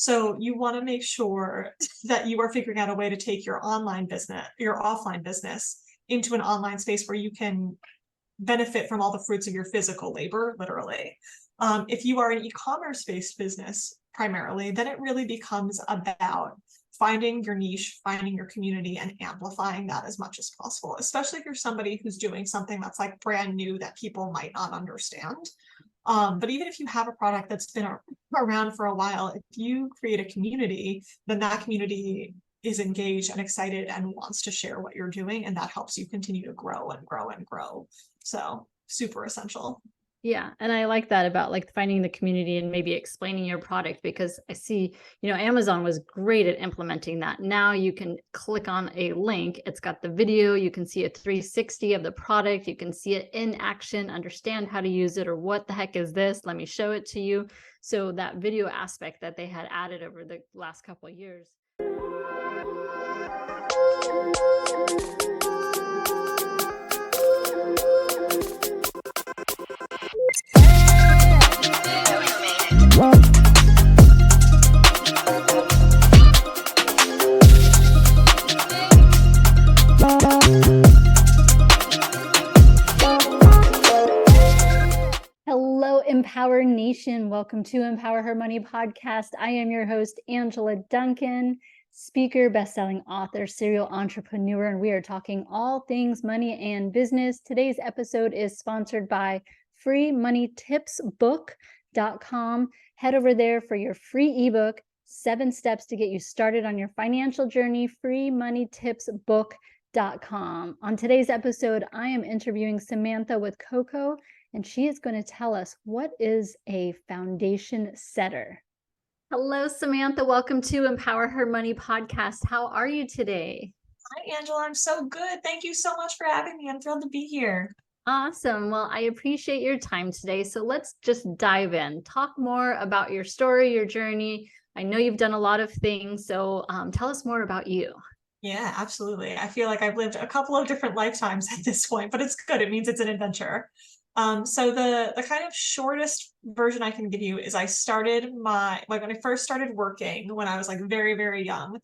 So you want to make sure that you are figuring out a way to take your online business, your offline business into an online space where you can benefit from all the fruits of your physical labor, literally. If you are an e-commerce based business primarily, then it really becomes about finding your niche, finding your community, and amplifying that as much as possible, especially if you're somebody who's doing something that's like brand new that people might not understand. But even if you have a product that's been around for a while, if you create a community, then that community is engaged and excited and wants to share what you're doing, and that helps you continue to grow and grow and grow. So super essential. Yeah. And I like that about like finding the community and maybe explaining your product, because I see, Amazon was great at implementing that. Now you can click on a link. It's got the video. You can see a 360 of the product. You can see it in action, understand how to use it, or what the heck is this? Let me show it to you. So that video aspect that they had added over the last couple of years. Hello, Empower Nation. Welcome to Empower Her Money podcast. I am your host, Angela Duncan, speaker, best-selling author, serial entrepreneur, and we are talking all things money and business. Today's episode is sponsored by freemoneytipsbook.com. Head over there for your free ebook, 7 steps to get you started on your financial journey, freemoneytipsbook.com. On today's episode, I am interviewing Samantha with Coco, and she is going to tell us what is a foundation setter. Hello, Samantha. Welcome to Empower Her Money podcast. How are you today? Hi, Angela. I'm so good. Thank you so much for having me. I'm thrilled to be here. Awesome. Well, I appreciate your time today. So let's just dive in. Talk more about your story, your journey. I know you've done a lot of things, so tell us more about you. Yeah, absolutely. I feel like I've lived a couple of different lifetimes at this point, but it's good. It means it's an adventure. So the kind of shortest version I can give you is I started when I first started working when I was like very, very young.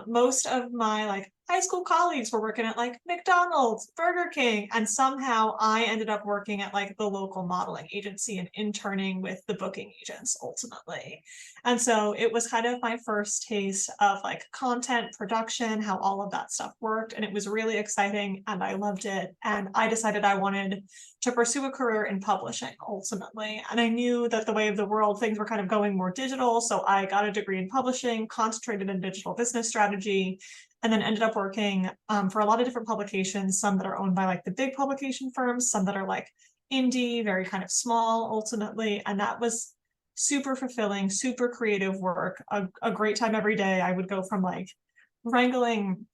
Most of my like high school colleagues were working at like McDonald's, Burger King, and somehow I ended up working at like the local modeling agency and interning with the booking agents ultimately. And so it was kind of my first taste of like content production, how all of that stuff worked. And it was really exciting and I loved it. And I decided I wanted to pursue a career in publishing ultimately. And I knew that the way of the world, things were kind of going more digital. So I got a degree in publishing, concentrated in digital business strategy, and then ended up working for a lot of different publications, some that are owned by like the big publication firms, some that are like indie, very kind of small ultimately. And that was super fulfilling, super creative work, a great time every day. I would go from like wrangling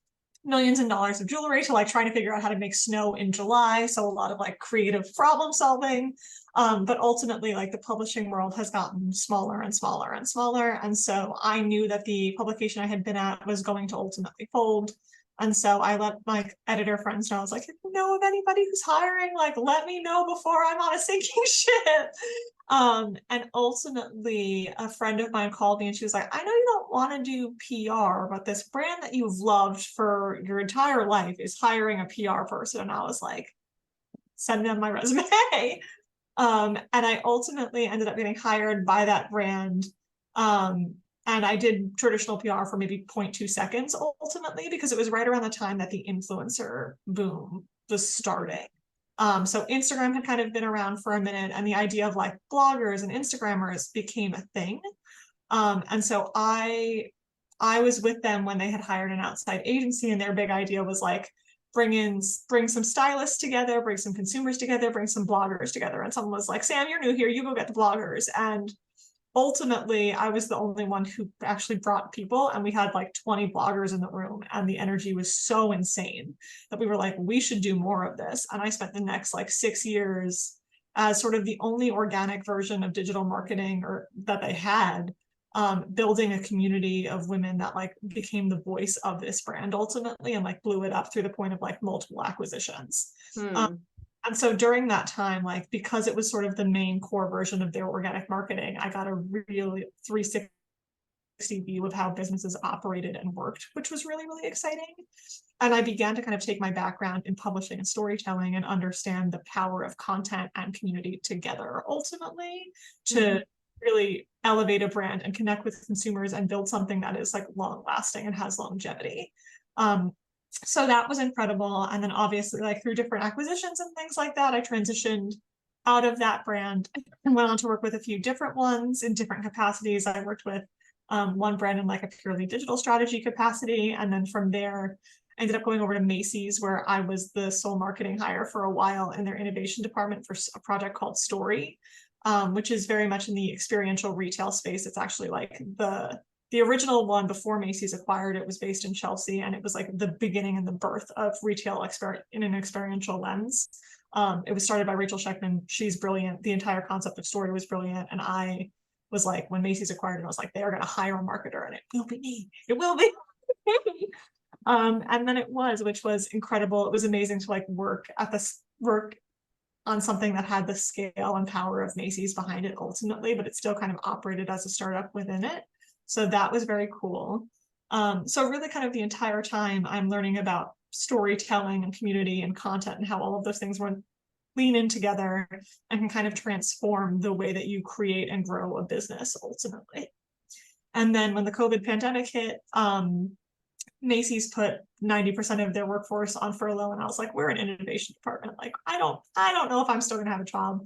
millions of dollars of jewelry to like trying to figure out how to make snow in July. So a lot of like creative problem solving. But ultimately, like the publishing world has gotten smaller and smaller and smaller. And so I knew that the publication I had been at was going to ultimately fold. And so I let my editor friends know. I was like, if you know of anybody who's hiring, like let me know before I'm on a sinking ship. And ultimately a friend of mine called me and she was like, I know you don't want to do PR, but this brand that you've loved for your entire life is hiring a PR person. And I was like, send them my resume. And I ultimately ended up getting hired by that brand. And I did traditional PR for maybe 0.2 seconds ultimately, because it was right around the time that the influencer boom was starting. So Instagram had kind of been around for a minute, and the idea of like bloggers and Instagrammers became a thing. And so I was with them when they had hired an outside agency, and their big idea was like bring some stylists together, bring some consumers together, bring some bloggers together. And someone was like, Sam, you're new here, you go get the bloggers. And ultimately I was the only one who actually brought people, and we had like 20 bloggers in the room, and the energy was so insane that we were like, we should do more of this. And I spent the next like 6 years as sort of the only organic version of digital marketing or that they had, building a community of women that like became the voice of this brand ultimately, and like blew it up through the point of like multiple acquisitions. And so during that time, like, because it was sort of the main core version of their organic marketing, I got a really 360 view of how businesses operated and worked, which was really, really exciting. And I began to kind of take my background in publishing and storytelling and understand the power of content and community together, ultimately, to really elevate a brand and connect with consumers and build something that is like long lasting and has longevity. So that was incredible. And then obviously, like through different acquisitions and things like that, I transitioned out of that brand and went on to work with a few different ones in different capacities. I worked with one brand in like a purely digital strategy capacity. And then from there, I ended up going over to Macy's, where I was the sole marketing hire for a while in their innovation department for a project called Story, which is very much in the experiential retail space. It's actually like the original one before Macy's acquired it was based in Chelsea, and it was like the beginning and the birth of retail in an experiential lens. It was started by Rachel Sheckman. She's brilliant. The entire concept of Story was brilliant. And I was like, when Macy's acquired it, I was like, they are going to hire a marketer and it will be me. It will be. And then it was, which was incredible. It was amazing to like work on something that had the scale and power of Macy's behind it ultimately, but it still kind of operated as a startup within it. So that was very cool. So really kind of the entire time I'm learning about storytelling and community and content and how all of those things lean in together and can kind of transform the way that you create and grow a business ultimately. And then when the COVID pandemic hit, Macy's put 90% of their workforce on furlough, and I was like, we're an innovation department. Like, I don't know if I'm still gonna have a job.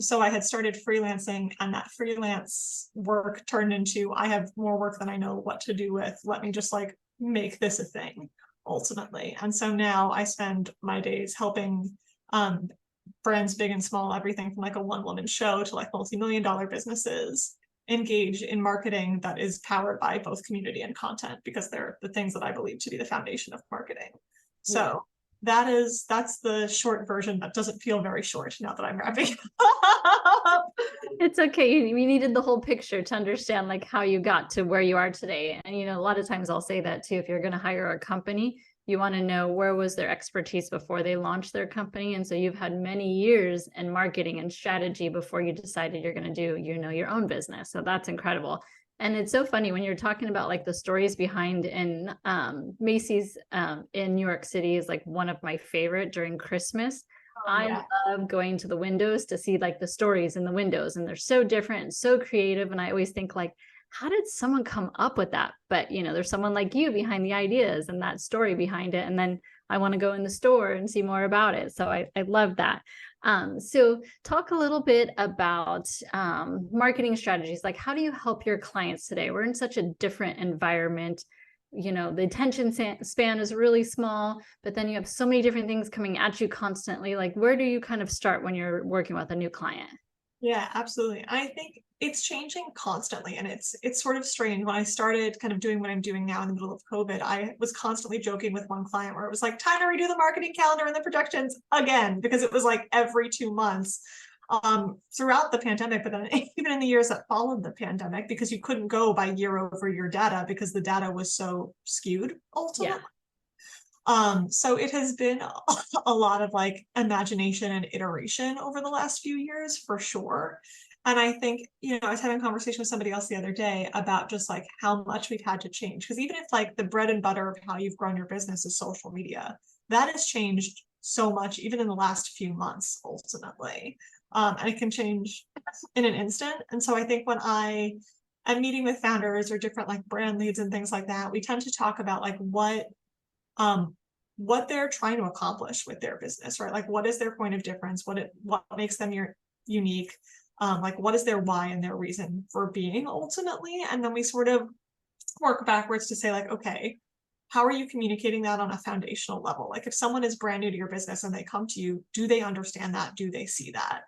So I had started freelancing, and that freelance work turned into, I have more work than I know what to do with. Let me just like make this a thing ultimately. And so now I spend my days helping brands big and small, everything from like a one-woman show to like multi-million-dollar businesses, engage in marketing that is powered by both community and content, because they're the things that I believe to be the foundation of marketing. So that's the short version that doesn't feel very short now that I'm wrapping up. It's okay. We needed the whole picture to understand like how you got to where you are today. And, you know, a lot of times I'll say that too, if you're going to hire a company, you want to know where was their expertise before they launched their company. And so you've had many years in marketing and strategy before you decided you're going to do, you know, your own business. So that's incredible. And it's so funny when you're talking about like the stories behind in Macy's in New York City is like one of my favorite during Christmas. I love going to the windows to see like the stories in the windows, and they're so different and so creative. And I always think like, how did someone come up with that? But, you know, there's someone like you behind the ideas and that story behind it. And then I want to go in the store and see more about it. So I love that. So talk a little bit about marketing strategies. Like, how do you help your clients today? We're in such a different environment. You know, the attention span is really small, but then you have so many different things coming at you constantly. Like, where do you kind of start when you're working with a new client? Yeah, absolutely. I think it's changing constantly, and it's sort of strange. When I started kind of doing what I'm doing now in the middle of COVID, I was constantly joking with one client where it was like, time to redo the marketing calendar and the projections again, because it was like every 2 months throughout the pandemic, but then even in the years that followed the pandemic, because you couldn't go by year over year data because the data was so skewed ultimately. So it has been a lot of like imagination and iteration over the last few years for sure. And I think, you know, I was having a conversation with somebody else the other day about just like how much we've had to change. Because even if like the bread and butter of how you've grown your business is social media, that has changed so much even in the last few months ultimately. And it can change in an instant. And so I think when I'm meeting with founders or different like brand leads and things like that, we tend to talk about like what they're trying to accomplish with their business, right? Like, what is their point of difference? What makes them unique? Like, what is their why and their reason for being ultimately? And then we sort of work backwards to say like, okay, how are you communicating that on a foundational level? Like, if someone is brand new to your business and they come to you, do they understand that? Do they see that?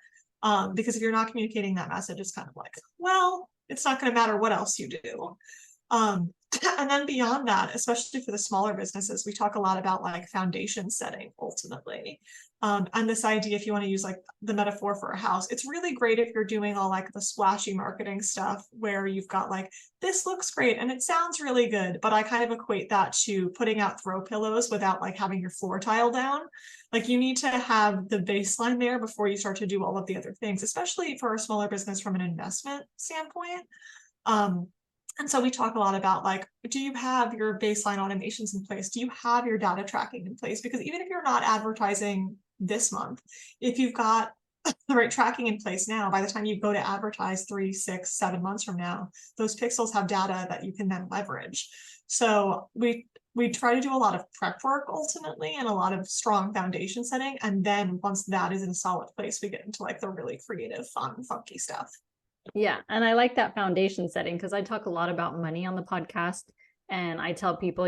Because if you're not communicating that message, it's kind of like, well, it's not going to matter what else you do. And then beyond that, especially for the smaller businesses, we talk a lot about like foundation setting ultimately. And this idea, if you want to use like the metaphor for a house, it's really great if you're doing all like the splashy marketing stuff where you've got like, this looks great and it sounds really good, but I kind of equate that to putting out throw pillows without like having your floor tile down. Like, you need to have the baseline there before you start to do all of the other things, especially for a smaller business from an investment standpoint. And so we talk a lot about like, do you have your baseline automations in place? Do you have your data tracking in place? Because even if you're not advertising this month, if you've got the right tracking in place now, by the time you go to advertise 3, 6, 7 months from now, those pixels have data that you can then leverage. So we try to do a lot of prep work ultimately and a lot of strong foundation setting. And then once that is in a solid place, we get into like the really creative, fun, funky stuff. Yeah. And I like that foundation setting because I talk a lot about money on the podcast. And I tell people,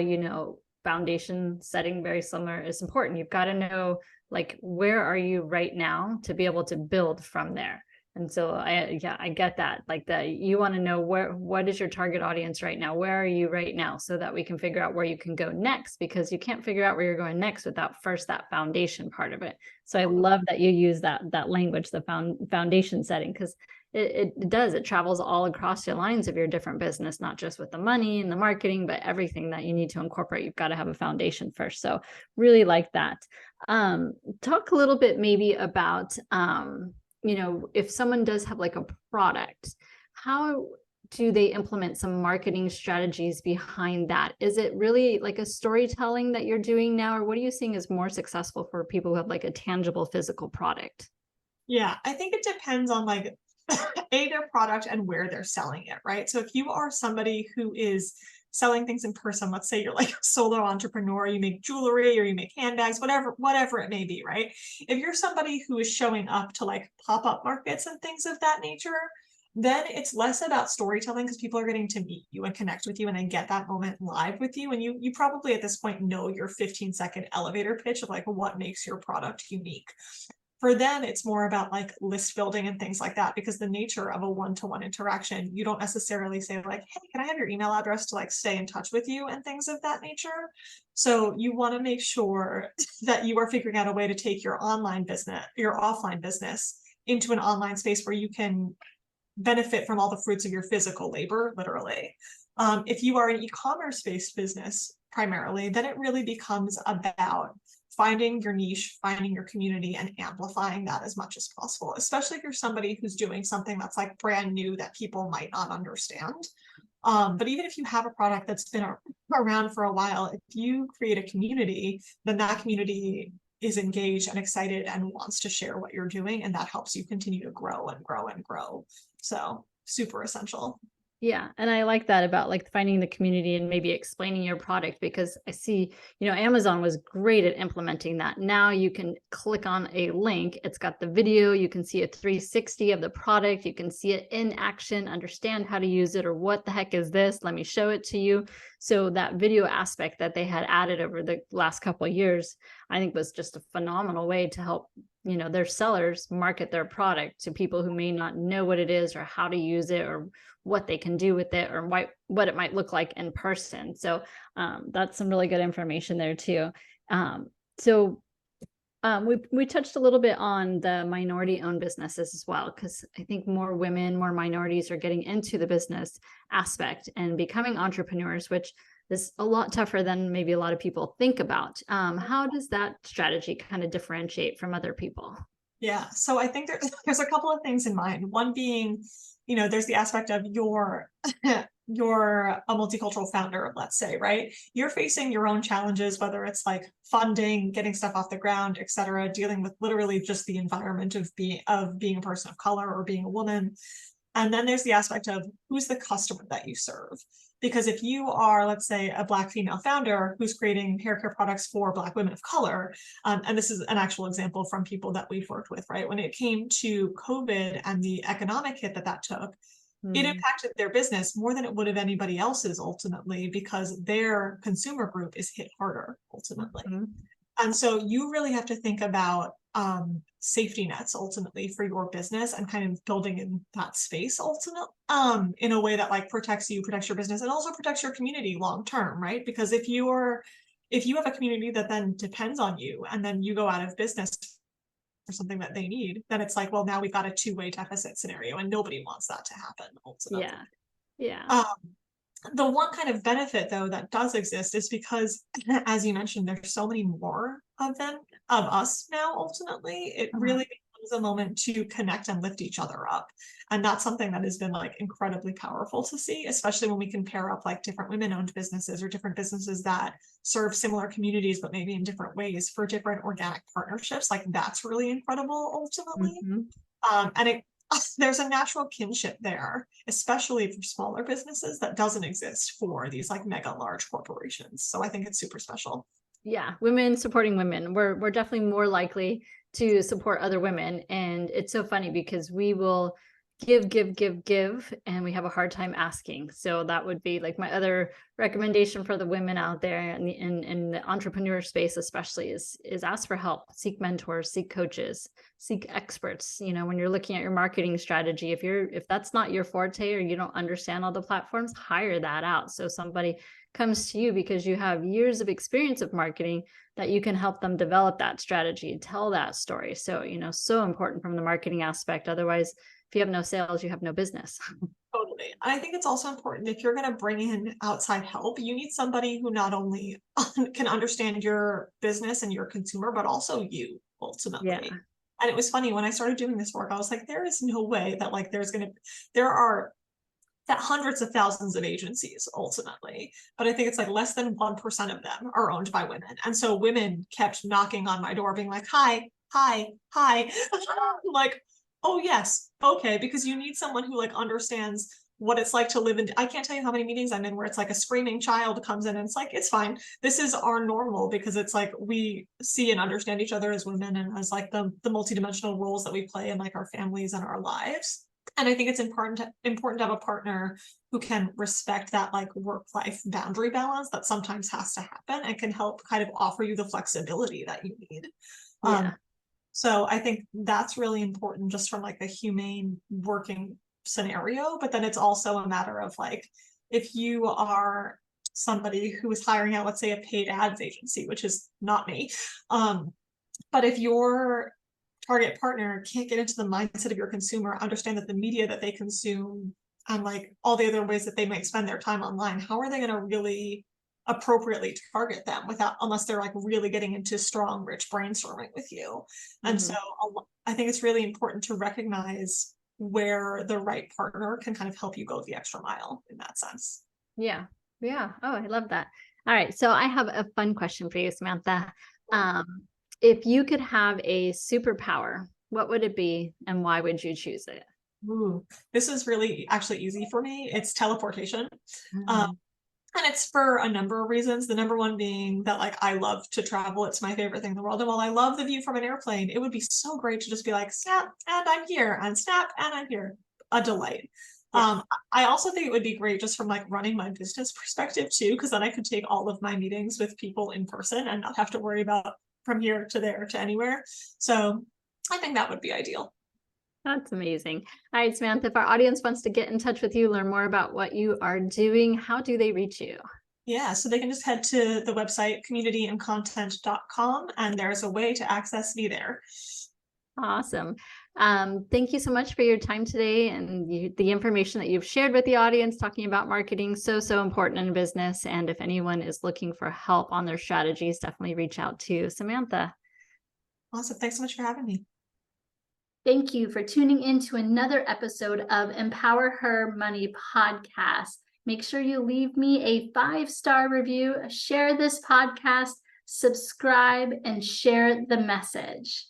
foundation setting, very similar, is important. You've got to know, like, where are you right now to be able to build from there. And so I get that. Like, that you want to know what is your target audience right now? Where are you right now? So that we can figure out where you can go next, because you can't figure out where you're going next without first that foundation part of it. So I love that you use that language, the foundation setting, because it travels all across your lines of your different business, not just with the money and the marketing, but everything that you need to incorporate. You've got to have a foundation first. So really like that. Talk a little bit maybe about, if someone does have like a product, how do they implement some marketing strategies behind that? Is it really like a storytelling that you're doing now, or what are you seeing as more successful for people who have like a tangible physical product? Yeah, I think it depends on like their product and where they're selling it, right? So if you are somebody who is selling things in person, let's say you're like a solo entrepreneur, you make jewelry or you make handbags, whatever it may be, right? If you're somebody who is showing up to like pop-up markets and things of that nature, then it's less about storytelling because people are getting to meet you and connect with you and then get that moment live with you. And you probably at this point know your 15-second elevator pitch of like what makes your product unique. For them, it's more about like list building and things like that, because the nature of a one-to-one interaction, you don't necessarily say like, hey, can I have your email address to like stay in touch with you and things of that nature. So you want to make sure that you are figuring out a way to take your online business, your offline business into an online space where you can benefit from all the fruits of your physical labor, literally. If you are an e-commerce based business primarily, then it really becomes about finding your niche, finding your community, and amplifying that as much as possible, especially if you're somebody who's doing something that's like brand new that people might not understand. But even if you have a product that's been around for a while, if you create a community, then that community is engaged and excited and wants to share what you're doing, and that helps you continue to grow and grow and grow. So super essential. Yeah. And I like that about like finding the community and maybe explaining your product, because I see, Amazon was great at implementing that. Now you can click on a link. It's got the video. You can see a 360 of the product. You can see it in action, understand how to use it, or what the heck is this? Let me show it to you. So that video aspect that they had added over the last couple of years, I think was just a phenomenal way to help their sellers market their product to people who may not know what it is or how to use it or what they can do with it or what it might look like in person. So that's some really good information there too. We touched a little bit on the minority owned businesses as well, because I think more women, more minorities are getting into the business aspect and becoming entrepreneurs, which is a lot tougher than maybe a lot of people think about. How does that strategy kind of differentiate from other people? Yeah, so I think there's a couple of things in mind. One being, there's the aspect of you're you're a multicultural founder, let's say, right? You're facing your own challenges, whether it's like funding, getting stuff off the ground, et cetera, dealing with literally just the environment of being a person of color or being a woman. And then there's the aspect of who's the customer that you serve. Because if you are, let's say, a Black female founder who's creating hair care products for Black women of color, and this is an actual example from people that we've worked with, right? When it came to COVID and the economic hit that took, it impacted their business more than it would have anybody else's ultimately, because their consumer group is hit harder ultimately. And so you really have to think about safety nets ultimately for your business and kind of building in that space ultimately in a way that like protects you, protects your business, and also protects your community long term, right? Because if you have a community that then depends on you and then you go out of business for something that they need, then it's like, well, now we've got a two-way deficit scenario and nobody wants that to happen ultimately. Yeah. The one kind of benefit though that does exist is because, as you mentioned, there's so many more of us now ultimately. It really becomes is a moment to connect and lift each other up. And that's something that has been like incredibly powerful to see, especially when we can pair up like different women-owned businesses or different businesses that serve similar communities, but maybe in different ways for different organic partnerships. Like that's really incredible ultimately. And there's a natural kinship there, especially for smaller businesses that doesn't exist for these like mega large corporations. So I think it's super special. Yeah, women supporting women. We're definitely more likely to support other women. And it's so funny because we will give, and we have a hard time asking. So that would be like my other recommendation for the women out there in the entrepreneur space, especially is ask for help, seek mentors, seek coaches, seek experts. You know, when you're looking at your marketing strategy, if that's not your forte or you don't understand all the platforms, hire that out. So somebody comes to you because you have years of experience of marketing that you can help them develop that strategy, tell that story. So, you know, so important from the marketing aspect. Otherwise, if you have no sales, you have no business. Totally. And I think it's also important if you're going to bring in outside help, you need somebody who not only can understand your business and your consumer, but also you ultimately. Yeah. And it was funny when I started doing this work, I was like, there is no way that like there are that hundreds of thousands of agencies ultimately, but I think it's like less than 1% of them are owned by women. And so women kept knocking on my door being like, hi. Like, oh yes, okay, because you need someone who like understands what it's like to live in. I can't tell you how many meetings I'm in where it's like a screaming child comes in and it's like, it's fine. This is our normal, because it's like we see and understand each other as women and as like the multidimensional roles that we play in like our families and our lives. And I think it's important to have a partner who can respect that like work-life boundary balance that sometimes has to happen and can help kind of offer you the flexibility that you need. Yeah. So I think that's really important just from like a humane working scenario. But then it's also a matter of like, if you are somebody who is hiring out, let's say a paid ads agency, which is not me. But if your target partner can't get into the mindset of your consumer, understand that the media that they consume and like all the other ways that they might spend their time online, how are they going to really appropriately target them unless they're like really getting into strong, rich brainstorming with you? And so I think it's really important to recognize where the right partner can kind of help you go the extra mile in that sense. Yeah. Yeah. Oh, I love that. All right. So I have a fun question for you, Samantha. If you could have a superpower, what would it be and why would you choose it? Ooh, this is really actually easy for me. It's teleportation. And it's for a number of reasons. The number one being that like I love to travel. It's my favorite thing in the world. And while I love the view from an airplane, it would be so great to just be like, snap, and I'm here, and snap, and I'm here. A delight. Yes. I also think it would be great just from like running my business perspective too, because then I could take all of my meetings with people in person and not have to worry about from here to there to anywhere. So I think that would be ideal. That's amazing. All right, Samantha, if our audience wants to get in touch with you, learn more about what you are doing, how do they reach you? Yeah, so they can just head to the website communityandcontent.com and there's a way to access me there. Awesome. Thank you so much for your time today and the information that you've shared with the audience talking about marketing. So important in business. And if anyone is looking for help on their strategies, definitely reach out to Samantha. Awesome. Thanks so much for having me. Thank you for tuning in to another episode of Empower Her Money podcast. Make sure you leave me a 5-star review, share this podcast, subscribe, and share the message.